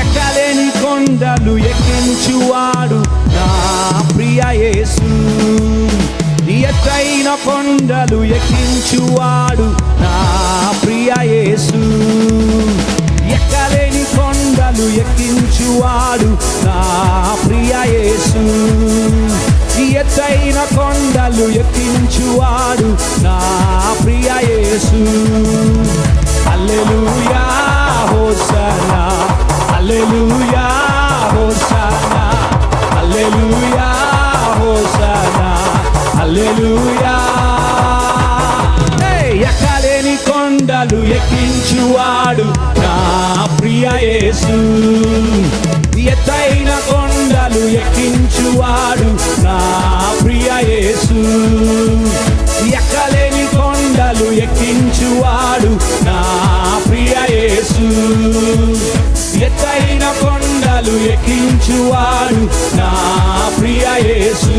ఎక్కలేని కొండలు ఎక్కించువాడు నా ప్రియ యేసు. ఎత్తైన కొండలు ఎక్కించువాడు నా ప్రియ యేసు. ఎక్కలేని కొండలు ఎక్కించువాడు నా ప్రియ యేసు. ఎత్తైన కొండలు ఎక్కించువాడు నా ప్రియ Yesu. Hallelujah hosanna, hallelujah hosanna, hallelujah hosanna, hallelujah. ఎక్కలేని కొండలు ఎక్కించువాడు నా ప్రియ యేసు. ఎత్తైన కొండలు ఎక్కించువాడు నా ప్రియ యేసు. ఎక్కలేని కొండలు ఎక్కించువాడు నా ప్రియ యేసు. ఎత్తైన కొండలు ఎక్కించువాడు నా ప్రియ యేసు.